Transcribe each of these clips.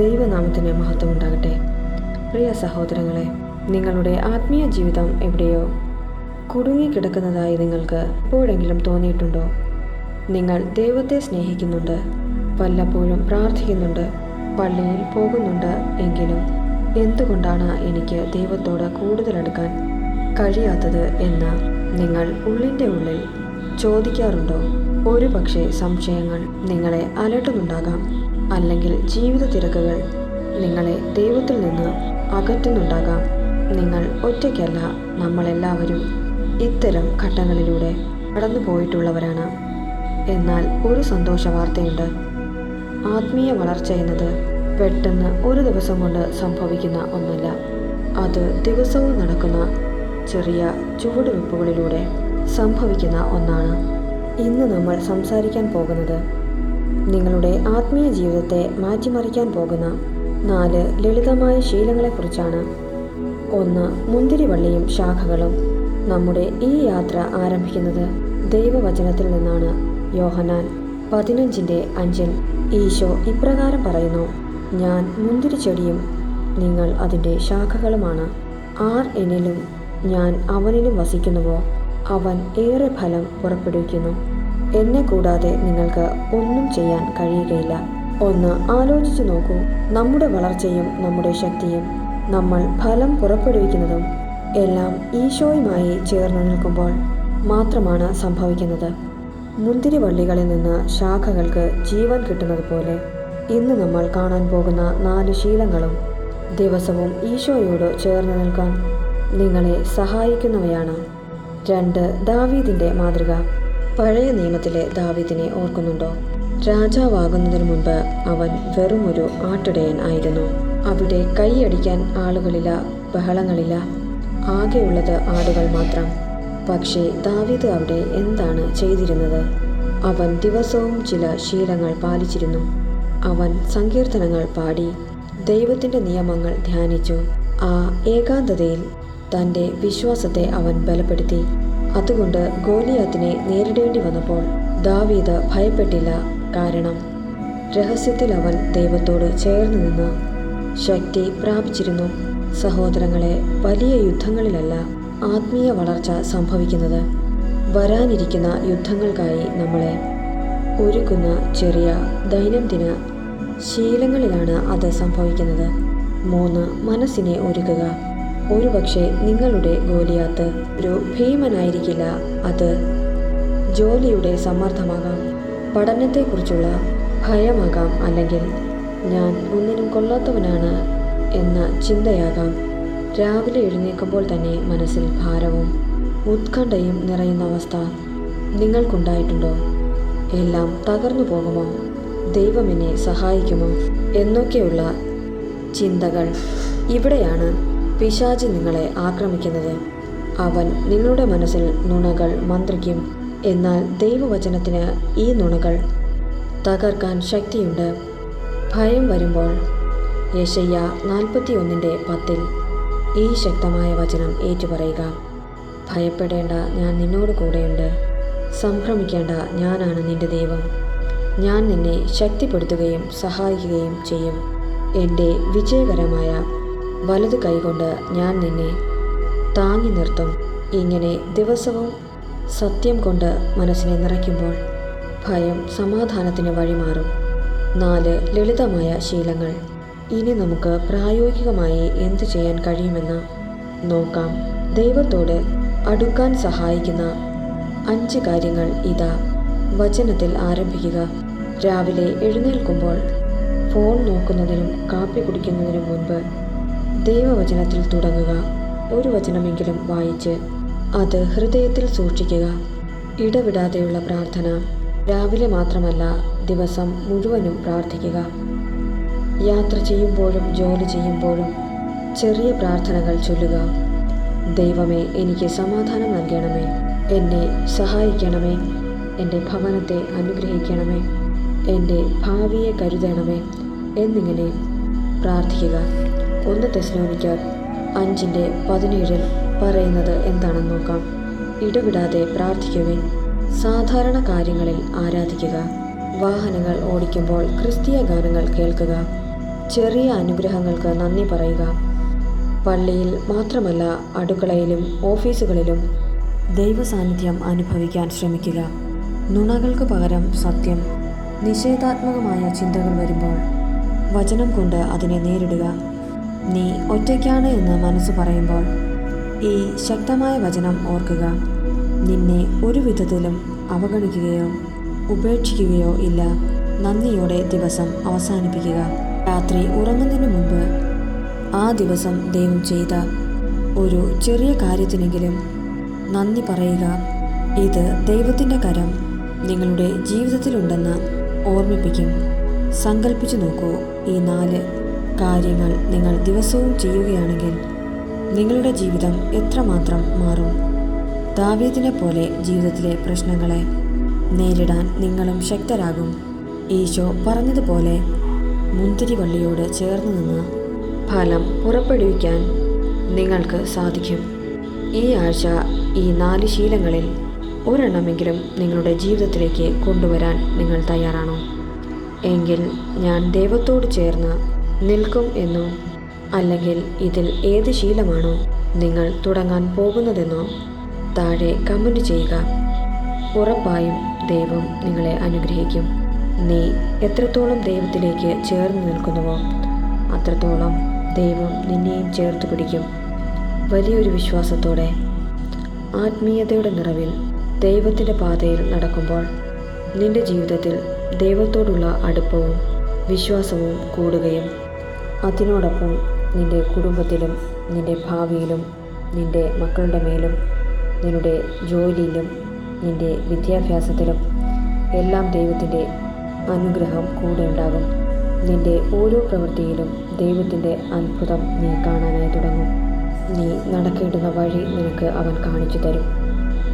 ദൈവനാമത്തിന് മഹത്വമുണ്ടാകട്ടെ. പ്രിയ സഹോദരങ്ങളെ, നിങ്ങളുടെ ആത്മീയ ജീവിതം എവിടെയോ കുടുങ്ങിക്കിടക്കുന്നതായി നിങ്ങൾക്ക് എപ്പോഴെങ്കിലും തോന്നിയിട്ടുണ്ടോ? നിങ്ങൾ ദൈവത്തെ സ്നേഹിക്കുന്നുണ്ട്, വല്ലപ്പോഴും പ്രാർത്ഥിക്കുന്നുണ്ട്, പള്ളിയിൽ പോകുന്നുണ്ട്, എങ്കിലും എന്തുകൊണ്ടാണ് എനിക്ക് ദൈവത്തോട് കൂടുതൽ അടുക്കാൻ കഴിയാത്തത് എന്ന് നിങ്ങൾ ഉള്ളിൻ്റെ ഉള്ളിൽ ചോദിക്കാറുണ്ടോ? ഒരു പക്ഷേ സംശയങ്ങൾ നിങ്ങളെ അലട്ടുന്നുണ്ടാകാം, അല്ലെങ്കിൽ ജീവിത തിരക്കുകൾ നിങ്ങളെ ദൈവത്തിൽ നിന്ന് അകറ്റുന്നുണ്ടാകാം. നിങ്ങൾ ഒറ്റയ്ക്കല്ല, നമ്മളെല്ലാവരും ഇത്തരം ഘട്ടങ്ങളിലൂടെ കടന്നു പോയിട്ടുള്ളവരാണ്. എന്നാൽ ഒരു സന്തോഷ വാർത്തയുണ്ട്. ആത്മീയ വളർച്ച എന്നത് പെട്ടെന്ന് ഒരു ദിവസം കൊണ്ട് സംഭവിക്കുന്ന ഒന്നല്ല. അത് ദിവസവും നടക്കുന്ന ചെറിയ ചുവടുവെപ്പുകളിലൂടെ സംഭവിക്കുന്ന ഒന്നാണ്. ഇന്ന് നമ്മൾ സംസാരിക്കാൻ പോകുന്നത് നിങ്ങളുടെ ആത്മീയ ജീവിതത്തെ മാറ്റിമറിക്കാൻ പോകുന്ന 4 ലളിതമായ ശീലങ്ങളെക്കുറിച്ചാണ്. 1. മുന്തിരിവള്ളിയും ശാഖകളും. നമ്മുടെ ഈ യാത്ര ആരംഭിക്കുന്നത് ദൈവവചനത്തിൽ നിന്നാണ്. യോഹന്നാൻ 15:5 ഈശോ ഇപ്രകാരം പറയുന്നു: ഞാൻ മുന്തിരിച്ചെടിയും നിങ്ങൾ അതിൻ്റെ ശാഖകളുമാണ്. ആർ എന്നിലും ഞാൻ അവനിലും വസിക്കുന്നുവോ അവൻ ഏറെ ഫലം പുറപ്പെടുവിക്കുന്നു. എന്നെ കൂടാതെ നിങ്ങൾക്ക് ഒന്നും ചെയ്യാൻ കഴിയുകയില്ല. ഒന്ന് ആലോചിച്ചു നോക്കൂ. നമ്മുടെ വളർച്ചയും നമ്മുടെ ശക്തിയും നമ്മൾ ഫലം പുറപ്പെടുവിക്കുന്നതും എല്ലാം ഈശോയുമായി ചേർന്ന് നിൽക്കുമ്പോൾ മാത്രമാണ് സംഭവിക്കുന്നത്. മുന്തിരിവള്ളികളിൽ നിന്ന് ശാഖകൾക്ക് ജീവൻ കിട്ടുന്നത് പോലെ ഇന്ന് നമ്മൾ കാണാൻ പോകുന്ന 4 ശീലങ്ങളും ദിവസവും ഈശോയോട് ചേർന്ന് നിൽക്കാൻ നിങ്ങളെ സഹായിക്കുന്നവയാണ്. 2. ദാവീദിൻ്റെ മാതൃക. പഴയ നിയമത്തിലെ ദാവീദിനെ ഓർക്കുന്നുണ്ടോ? രാജാവാകുന്നതിന് മുൻപ് അവൻ വെറുമൊരു ആട്ടിടയൻ ആയിരുന്നു. അവിടെ കൈയടിക്കാൻ ആളുകളില്ല, ബഹളങ്ങളില്ല, ആകെയുള്ളത് ആടുകൾ മാത്രം. പക്ഷേ ദാവീദ് അവിടെ എന്താണ് ചെയ്തിരുന്നത്? അവൻ ദിവസവും ചില ശീലങ്ങൾ പാലിച്ചിരുന്നു. അവൻ സങ്കീർത്തനങ്ങൾ പാടി, ദൈവത്തിൻ്റെ നിയമങ്ങൾ ധ്യാനിച്ചു. ആ ഏകാന്തതയിൽ തൻ്റെ വിശ്വാസത്തെ അവൻ ബലപ്പെടുത്തി. അതുകൊണ്ട് ഗോലിയാത്തിനെ നേരിടേണ്ടി വന്നപ്പോൾ ദാവീദ് ഭയപ്പെട്ടില്ല. കാരണം രഹസ്യത്തിൽ അവൻ ദൈവത്തോട് ചേർന്ന് നിന്ന് ശക്തി പ്രാപിച്ചിരുന്നു. സഹോദരങ്ങളെ, വലിയ യുദ്ധങ്ങളിലല്ല ആത്മീയ വളർച്ച സംഭവിക്കുന്നത്. വരാനിരിക്കുന്ന യുദ്ധങ്ങൾക്കായി നമ്മളെ ഒരുക്കുന്ന ചെറിയ ദൈനംദിന ശീലങ്ങളിലാണ് അത് സംഭവിക്കുന്നത്. 3. മനസ്സിനെ ഒരുക്കുക. ഒരുപക്ഷെ നിങ്ങളുടെ ഗോലിയാത്ത് ഒരു ഭീമനായിരിക്കില്ല. അത് ജോലിയുടെ സമ്മർദ്ദമാകാം, പഠനത്തെക്കുറിച്ചുള്ള ഭയമാകാം, അല്ലെങ്കിൽ ഞാൻ ഒന്നിനും കൊള്ളാത്തവനാണ് എന്ന ചിന്തയാകാം. രാവിലെ എഴുന്നേൽക്കുമ്പോൾ തന്നെ മനസ്സിൽ ഭാരവും ഉത്കണ്ഠയും നിറയുന്ന അവസ്ഥ നിങ്ങൾക്കുണ്ടായിട്ടുണ്ടോ? എല്ലാം തകർന്നു പോകുമോ? ദൈവം എന്നെ സഹായിക്കുമോ എന്നൊക്കെയുള്ള ചിന്തകൾ. ഇവിടെയാണ് പിശാച് നിങ്ങളെ ആക്രമിക്കുന്നത്. അവൻ നിങ്ങളുടെ മനസ്സിൽ നുണകൾ മന്ത്രിക്കും. എന്നാൽ ദൈവവചനത്തിന് ഈ നുണകൾ തകർക്കാൻ ശക്തിയുണ്ട്. ഭയം വരുമ്പോൾ യെശയ്യ 41:10 ഈ ശക്തമായ വചനം ഏറ്റുപറയുക: ഭയപ്പെടേണ്ട, ഞാൻ നിന്നോട് കൂടെയുണ്ട്. സംഭ്രമിക്കേണ്ട, ഞാനാണ് നിന്റെ ദൈവം. ഞാൻ നിന്നെ ശക്തിപ്പെടുത്തുകയും സഹായിക്കുകയും ചെയ്യും. എൻ്റെ വിജയകരമായ വലതു കൈകൊണ്ട് ഞാൻ നിന്നെ താങ്ങി നിർത്തും. ഇങ്ങനെ ദിവസവും സത്യം കൊണ്ട് മനസ്സിനെ നിറയ്ക്കുമ്പോൾ ഭയം സമാധാനത്തിന് വഴിമാറും. 4 ലളിതമായ ശീലങ്ങൾ. ഇനി നമുക്ക് പ്രായോഗികമായി എന്തു ചെയ്യാൻ കഴിയുമെന്ന് നോക്കാം. ദൈവത്തോട് അടുക്കാൻ സഹായിക്കുന്ന 5 കാര്യങ്ങൾ ഇതാ. വചനത്തിൽ ആരംഭിക്കുക. രാവിലെ എഴുന്നേൽക്കുമ്പോൾ ഫോൺ നോക്കുന്നതിനും കാപ്പി കുടിക്കുന്നതിനും മുൻപ് ദൈവവചനത്തിൽ തുടങ്ങുക. ഒരു വചനമെങ്കിലും വായിച്ച് അത് ഹൃദയത്തിൽ സൂക്ഷിക്കുക. ഇടവിടാതെയുള്ള പ്രാർത്ഥന. രാവിലെ മാത്രമല്ല, ദിവസം മുഴുവനും പ്രാർത്ഥിക്കുക. യാത്ര ചെയ്യുമ്പോഴും ജോലി ചെയ്യുമ്പോഴും ചെറിയ പ്രാർത്ഥനകൾ ചൊല്ലുക. ദൈവമേ, എനിക്ക് സമാധാനം നൽകണമേ, എന്നെ സഹായിക്കണമേ, എൻ്റെ ഭവനത്തെ അനുഗ്രഹിക്കണമേ, എൻ്റെ ഭാവിയെ കരുതണമേ എന്നിങ്ങനെ പ്രാർത്ഥിക്കുക. 1 തെസ്സലോനിക്കർ 5:17 പറയുന്നത് എന്താണെന്ന് നോക്കാം. ഇടവിടാതെ പ്രാർത്ഥിക്കുവിൻ, സാധാരണ കാര്യങ്ങളിൽ ആരാധിക്കുക, വാഹനങ്ങൾ ഓടിക്കുമ്പോൾ ക്രിസ്തീയ ഗാനങ്ങൾ കേൾക്കുക, ചെറിയ അനുഗ്രഹങ്ങൾക്ക് നന്ദി പറയുക. പള്ളിയിൽ മാത്രമല്ല, അടുക്കളയിലും ഓഫീസുകളിലും ദൈവസാന്നിധ്യം അനുഭവിക്കാൻ ശ്രമിക്കുക. നുണകൾക്ക് പകരം സത്യം. നിഷേധാത്മകമായ ചിന്തകൾ വരുമ്പോൾ വചനം കൊണ്ട് അതിനെ നേരിടുക. നീ ഒറ്റയ്ക്കാണ് എന്ന് മനസ്സ് പറയുമ്പോൾ ഈ ശക്തമായ വചനം ഓർക്കുക. നിന്നെ ഒരു വിധത്തിലും അവഗണിക്കുകയോ ഉപേക്ഷിക്കുകയോ ഇല്ല. നന്ദിയോടെ ദിവസം അവസാനിപ്പിക്കുക. രാത്രി ഉറങ്ങുന്നതിന് മുൻപ് ആ ദിവസം ദൈവം ചെയ്ത ഒരു ചെറിയ കാര്യത്തിനെങ്കിലും നന്ദി പറയുക. ഇത് ദൈവത്തിൻ്റെ കരം നിങ്ങളുടെ ജീവിതത്തിലുണ്ടെന്ന് ഓർമ്മിപ്പിക്കും. സങ്കല്പിച്ചു നോക്കൂ, ഈ 4 കാര്യങ്ങൾ നിങ്ങൾ ദിവസവും ചെയ്യുകയാണെങ്കിൽ നിങ്ങളുടെ ജീവിതം എത്രമാത്രം മാറും. ദാവീദിനെ പോലെ ജീവിതത്തിലെ പ്രശ്നങ്ങളെ നേരിടാൻ നിങ്ങളും ശക്തരാകും. ഈശോ പറഞ്ഞതുപോലെ മുന്തിരിവള്ളിയോട് ചേർന്ന് നിന്ന് ഫലം പുറപ്പെടുവിക്കാൻ നിങ്ങൾക്ക് സാധിക്കും. ഈ ആഴ്ച ഈ 4 ശീലങ്ങളിൽ ഒരെണ്ണമെങ്കിലും നിങ്ങളുടെ ജീവിതത്തിലേക്ക് കൊണ്ടുവരാൻ നിങ്ങൾ തയ്യാറാണോ? എങ്കിൽ ഞാൻ ദൈവത്തോട് ചേർന്ന് നിൽക്കും എന്നോ, അല്ലെങ്കിൽ ഇതിൽ ഏത് ശീലമാണോ നിങ്ങൾ തുടങ്ങാൻ പോകുന്നതെന്നോ താഴെ കമൻറ്റ് ചെയ്യുക. ഉറപ്പായും ദൈവം നിങ്ങളെ അനുഗ്രഹിക്കും. നീ എത്രത്തോളം ദൈവത്തിലേക്ക് ചേർന്ന് നിൽക്കുന്നുവോ അത്രത്തോളം ദൈവം നിന്നെയും ചേർത്ത് പിടിക്കും. വലിയൊരു വിശ്വാസത്തോടെ ആത്മീയതയുടെ നിറവിൽ ദൈവത്തിൻ്റെ പാതയിൽ നടക്കുമ്പോൾ നിന്റെ ജീവിതത്തിൽ ദൈവത്തോടുള്ള അടുപ്പവും വിശ്വാസവും കൂടുകയും അതിനോടൊപ്പം നിന്റെ കുടുംബത്തിലും നിന്റെ ഭാവിയിലും നിന്റെ മക്കളുടെ മേലും നിന്റെ ജോലിയിലും നിന്റെ വിദ്യാഭ്യാസത്തിലും എല്ലാം ദൈവത്തിൻ്റെ അനുഗ്രഹം കൂടെ ഉണ്ടാകും. നിന്റെ ഓരോ പ്രവൃത്തിയിലും ദൈവത്തിൻ്റെ അത്ഭുതം നീ കാണാനായി തുടങ്ങും. നീ നടക്കേണ്ടുന്ന വഴി നിനക്ക് അവൻ കാണിച്ചു തരും.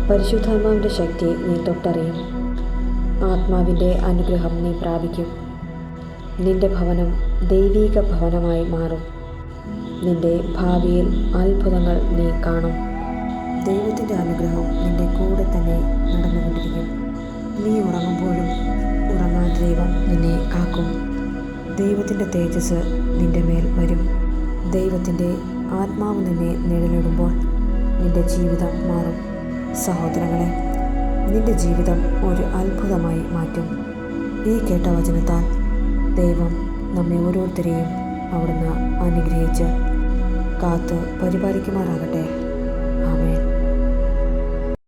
പരിശുദ്ധാത്മാവിൻ്റെ ശക്തി നീ തൊട്ടറിയും. ആത്മാവിൻ്റെ അനുഗ്രഹം നീ പ്രാപിക്കും. നിന്റെ ഭവനം ദൈവീക ഭവനമായി മാറും. നിന്റെ ഭാവിയിൽ അത്ഭുതങ്ങൾ നീ കാണും. ദൈവത്തിൻ്റെ അനുഗ്രഹം നിന്റെ കൂടെ തന്നെ നടന്നുകൊണ്ടിരിക്കും. നീ ഉറങ്ങുമ്പോഴും ഉറങ്ങാൻ ദൈവം നിന്നെ കാക്കും. ദൈവത്തിൻ്റെ തേജസ് നിന്റെ മേൽ വരും. ദൈവത്തിൻ്റെ ആത്മാവ് നിന്നെ നിഴലിടുമ്പോൾ നിന്റെ ജീവിതം മാറും. സഹോദരങ്ങളെ, നിന്റെ ജീവിതം ഒരു അത്ഭുതമായി മാറ്റും. ഈ കേട്ട വചനത്താൽ ദൈവം നമ്മെ ഓരോരുത്തരെയും അവിടുന്ന് അനുഗ്രഹിച്ച് കാത്ത് പരിപാലിക്കുമാറാകട്ടെ. ആമേൻ.